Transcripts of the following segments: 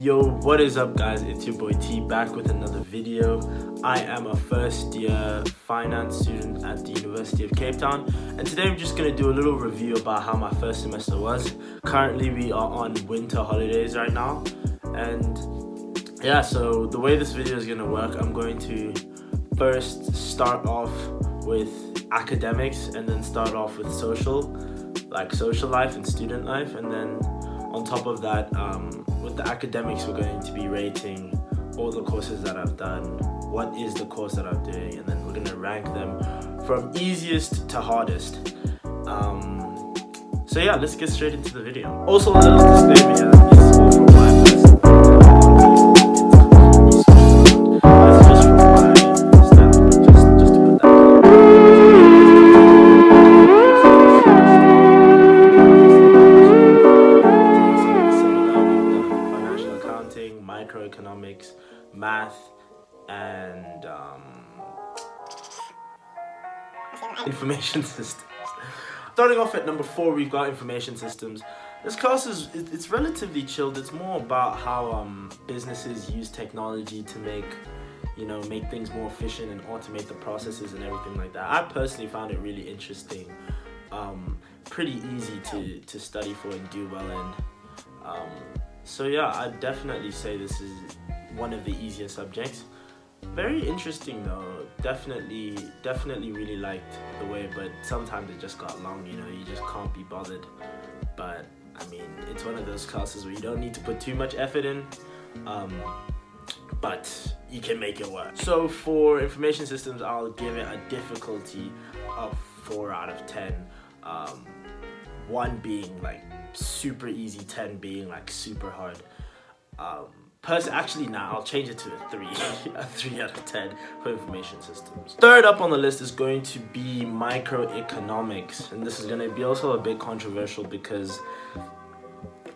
Yo, what is up guys? It's your boy T back with another video. I am a first year finance student at the University of Cape Town, and today I'm just going to do a little review about how my first semester was. Currently we are on winter holidays right now, and yeah, so the way this video is going to work, I'm going to first start off with academics and then start off with social life and student life, and then on top of that, with the academics, we're going to be rating all the courses that I've done, what is the course that I'm doing, and then we're going to rank them from easiest to hardest. So yeah, let's get straight into the video. Also, a little disclaimer here, this is all from my personal Microeconomics, math, and information systems. Starting off at number 4, we've got information systems. This class it's relatively chilled. It's more about how businesses use technology to make things more efficient and automate the processes and everything like that. I personally found it really interesting, pretty easy to study for and do well in. So yeah, I'd definitely say this is one of the easier subjects. Very interesting though, definitely really liked the way, but sometimes it just got long, you just can't be bothered. But I mean, it's one of those classes where you don't need to put too much effort in, but you can make it work. So for information systems, I'll give it a difficulty of 4 out of 10. 1 being like super easy, 10 being like super hard. Actually, now I'll change it to a 3 a 3 out of 10 for information systems. Third up on the list is going to be microeconomics, and this is going to be also a bit controversial because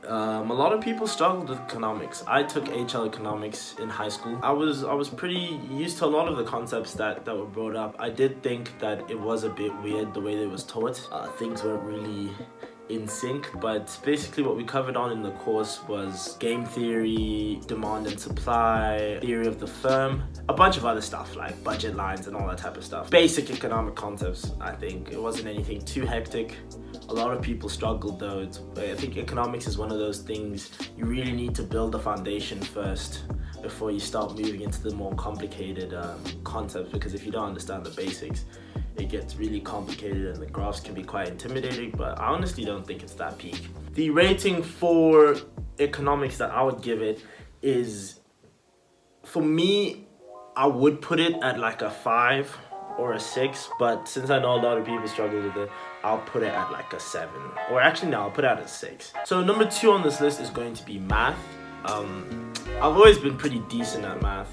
a lot of people struggled with economics. I took HL economics in high school. I was pretty used to a lot of the concepts that were brought up. I did think that it was a bit weird the way it was taught. Things weren't really in sync, but basically what we covered on in the course was game theory, demand and supply, theory of the firm, a bunch of other stuff like budget lines and all that type of stuff. Basic economic concepts, I think. It wasn't anything too hectic. A lot of people struggled though. I think economics is one of those things you really need to build the foundation first before you start moving into the more complicated concepts, because if you don't understand the basics, it gets really complicated and the graphs can be quite intimidating, but I honestly don't think it's that peak. The rating for economics that I would give it is, for me, I would put it at like a 5 or a 6, but since I know a lot of people struggle with it, I'll put it at like a 7. Or actually no, I'll put it at a 6. So number 2 on this list is going to be math. I've always been pretty decent at math,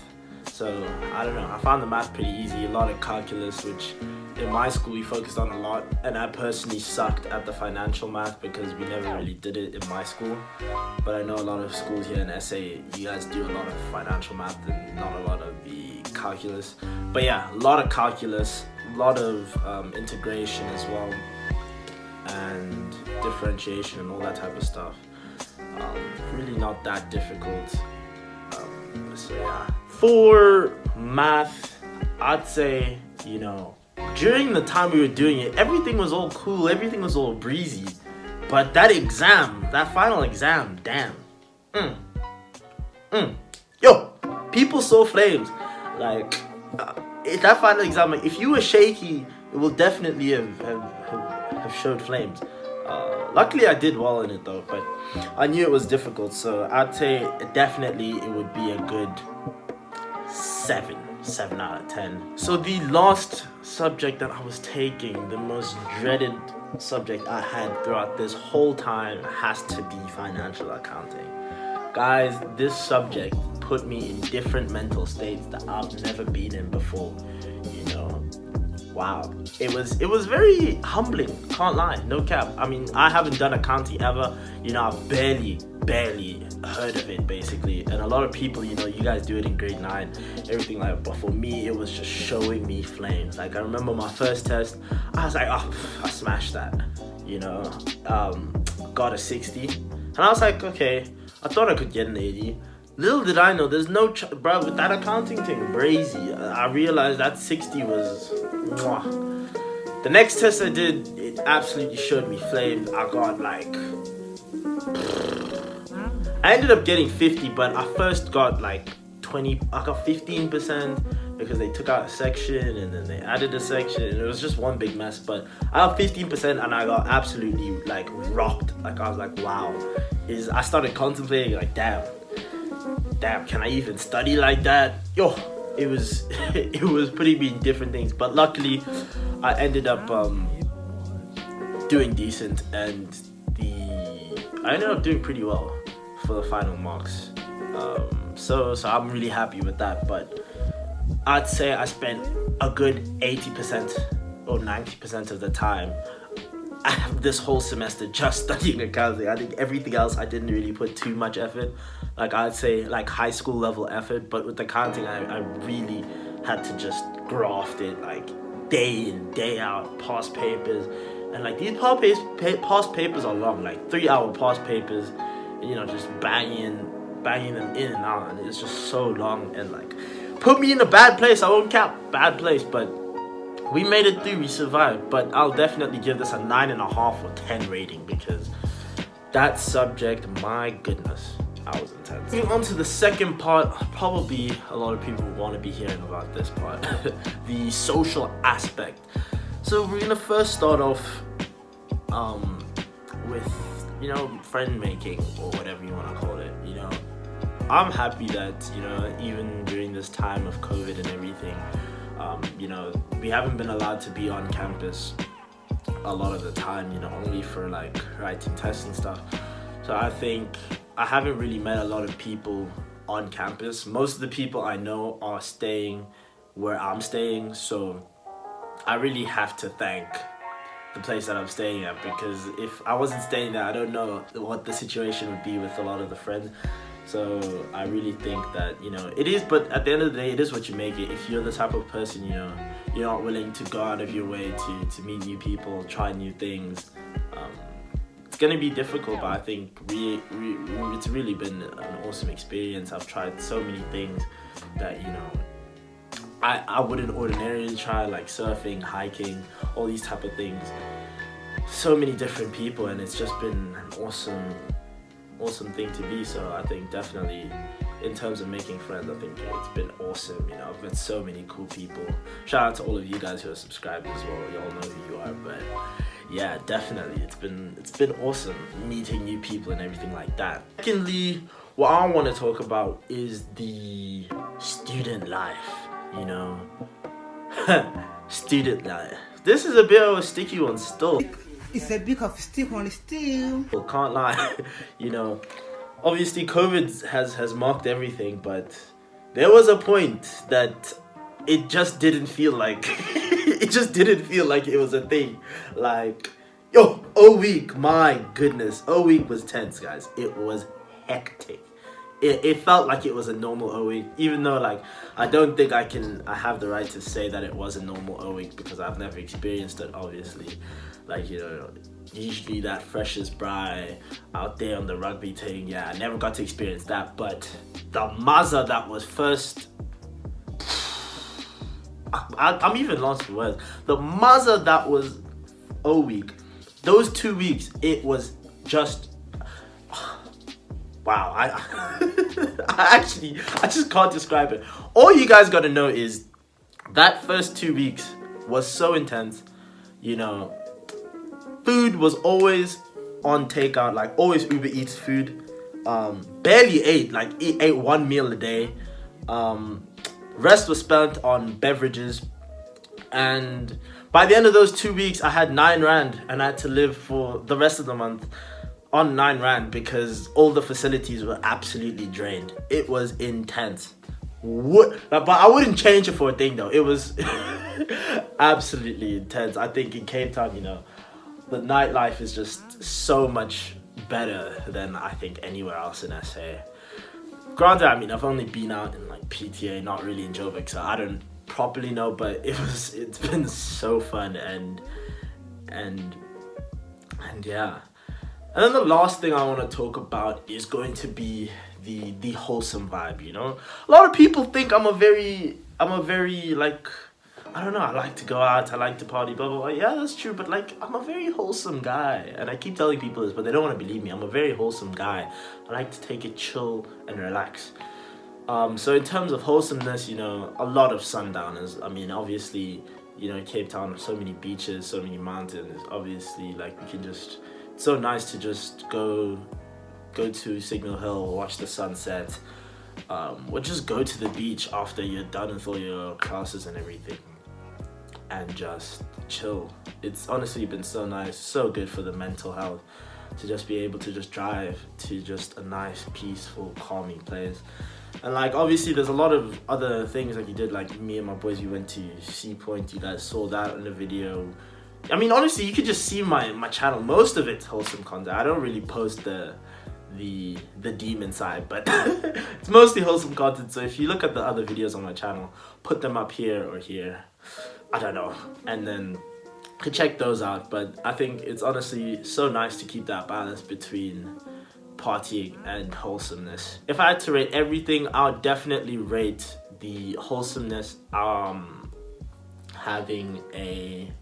so I don't know, I found the math pretty easy. A lot of calculus, which in my school we focused on a lot, and I personally sucked at the financial math because we never really did it in my school. But I know a lot of schools here in SA, you guys do a lot of financial math and not a lot of the calculus. But yeah, a lot of calculus, a lot of integration as well, and differentiation and all that type of stuff. Really not that difficult. So yeah, for math, I'd say, during the time we were doing it, everything was all cool, everything was all breezy. But that final exam, damn. Yo, people saw flames. Like, that final exam, if you were shaky, it will definitely have showed flames. Luckily, I did well in it though, but I knew it was difficult, so I'd say definitely it would be a good 7 out of 10. So the last subject that I was taking, the most dreaded subject I had throughout this whole time, has to be financial accounting. Guys, this subject put me in different mental states that I've never been in before. Wow, it was very humbling, can't lie, no cap. I mean, I haven't done accounting ever, I've barely heard of it basically, and a lot of people, you guys do it in grade 9, everything like that, but for me it was just showing me flames. Like, I remember my first test, I was like, oh, I smashed that, got a 60, and I was like, okay, I thought I could get an 80. Little did I know, there's no bro, with that accounting thing, brazy. I realized that 60 was mwah. The next test I did, it absolutely showed me flames. I got like, I ended up getting 50, but I first got like 20, I got 15% because they took out a section and then they added a section and it was just one big mess. But I got 15% and I got absolutely like rocked. Like I was like, wow. I started contemplating like, damn, can I even study like that? Yo, it was it was putting me in different things. But luckily, I ended up doing decent, and I ended up doing pretty well for the final marks. So I'm really happy with that. But I'd say I spent a good 80% or 90% of the time this whole semester just studying accounting. I think everything else I didn't really put too much effort. Like I'd say like high school level effort, but with accounting I really had to just graft it like day in, day out, past papers. And like these past papers are long, like 3-hour past papers, and, you know, just banging them in and out, and it's just so long and like put me in a bad place. I won't cap, bad place, but we made it through, we survived. But I'll definitely give this a 9.5 or 10 rating because that subject, my goodness, I was intense. Moving on to the second part, probably a lot of people want to be hearing about this part, the social aspect. So we're gonna first start off with, you know, friend making or whatever you want to call it. You know, I'm happy that, you know, even during this time of COVID and everything, you know, we haven't been allowed to be on campus a lot of the time, you know, only for like writing tests and stuff. So I think I haven't really met a lot of people on campus. Most of the people I know are staying where I'm staying, so I really have to thank the place that I'm staying at, because if I wasn't staying there, I don't know what the situation would be with a lot of the friends. So I really think that, you know, it is, but at the end of the day, it is what you make it. If you're the type of person, you know, you're not willing to go out of your way to meet new people, try new things, it's gonna be difficult. But I think it's really been an awesome experience. I've tried so many things that, you know, I wouldn't ordinarily try, like surfing, hiking, all these type of things. So many different people, and it's just been an awesome thing to be. So I think definitely in terms of making friends, I think it's been awesome. You know, I've met so many cool people. Shout out to all of you guys who are subscribed as well. Y'all know who you are. But yeah, definitely it's been awesome meeting new people and everything like that. Secondly, what I want to talk about is the student life, you know. Student life. This is a bit of a sticky one still. It's a bit of stick on still. Can't lie, you know. Obviously, COVID has marked everything, but there was a point that it just didn't feel like it was a thing. Like, yo, O week, my goodness, O week was tense, guys. It was hectic. It felt like it was a normal O week, even though like I don't think I have the right to say that it was a normal O week because I've never experienced it, obviously. Like, you know, usually that freshers bri out there on the rugby thing, yeah, I never got to experience that. But the mazza that was first, I'm even lost for words. The mazza that was O week, those 2 weeks, it was just wow. I just can't describe it. All you guys gotta know is that first 2 weeks was so intense. You know, food was always on takeout, like always Uber Eats food. Barely ate, like ate one meal a day. Rest was spent on beverages. And by the end of those 2 weeks, I had 9 rand and I had to live for the rest of the month on 9 rand because all the facilities were absolutely drained. It was intense. But I wouldn't change it for a thing though. It was absolutely intense. I think in Cape Town, you know, the nightlife is just so much better than I think anywhere else in SA. Granted, I mean, I've only been out in like PTA, not really in Joburg, so I don't properly know, but it's been so fun and yeah. And then the last thing I want to talk about is going to be the wholesome vibe, you know. A lot of people think I'm a very like, I don't know, I like to go out, I like to party, blah blah blah. Yeah, that's true, but like, I'm a very wholesome guy, and I keep telling people this, but they don't want to believe me. I'm a very wholesome guy. I like to take it chill and relax. So in terms of wholesomeness, you know, a lot of sundowners. I mean, obviously, you know, Cape Town, so many beaches, so many mountains. Obviously, like, we can just, it's so nice to just go to Signal Hill, watch the sunset, or just go to the beach after you're done with all your classes and everything, and just chill. It's honestly been so nice, so good for the mental health, to just be able to just drive to just a nice, peaceful, calming place. And like, obviously there's a lot of other things like you did, like me and my boys, we went to Sea Point. You guys saw that in the video. I mean, honestly, you could just see my channel. Most of it's wholesome content. I don't really post the demon side, but it's mostly wholesome content. So if you look at the other videos on my channel, put them up here or here, I don't know, and then you can check those out. But I think it's honestly so nice to keep that balance between partying and wholesomeness. If I had to rate everything, I would definitely rate the wholesomeness having a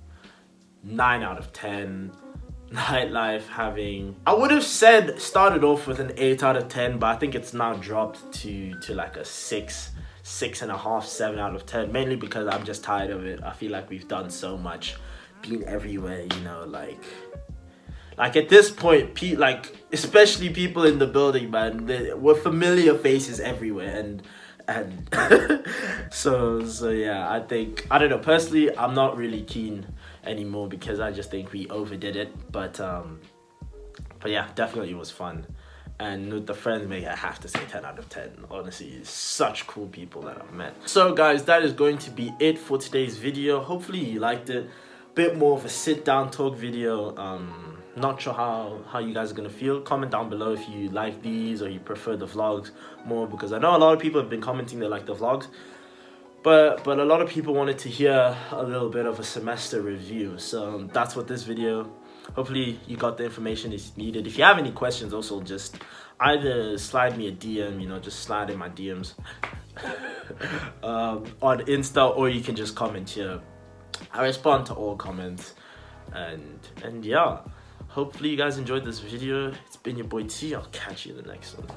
9 out of 10. Nightlife having, I would have said, started off with an 8 out of 10, but I think it's now dropped to like a 6.5, 7 out of 10, mainly because I'm just tired of it. I feel like we've done so much, been everywhere, you know, like at this point, like, especially people in the building, man, we're familiar faces everywhere, and so yeah, I think, I don't know, personally, I'm not really keen anymore because I just think we overdid it, but yeah, definitely it was fun. And with the friends, maybe I have to say 10 out of 10. Honestly, such cool people that I've met. So guys, that is going to be it for today's video. Hopefully you liked it. Bit more of a sit down talk video. Not sure how you guys are gonna feel. Comment down below if you like these or you prefer the vlogs more, because I know a lot of people have been commenting they like the vlogs, but a lot of people wanted to hear a little bit of a semester review. So that's what this video, hopefully you got the information is needed. If you have any questions, also just either slide me a DM, you know, just slide in my DMs on Insta, or you can just comment here. I respond to all comments, and yeah, hopefully you guys enjoyed this video. It's been your boy T. I'll catch you in the next one.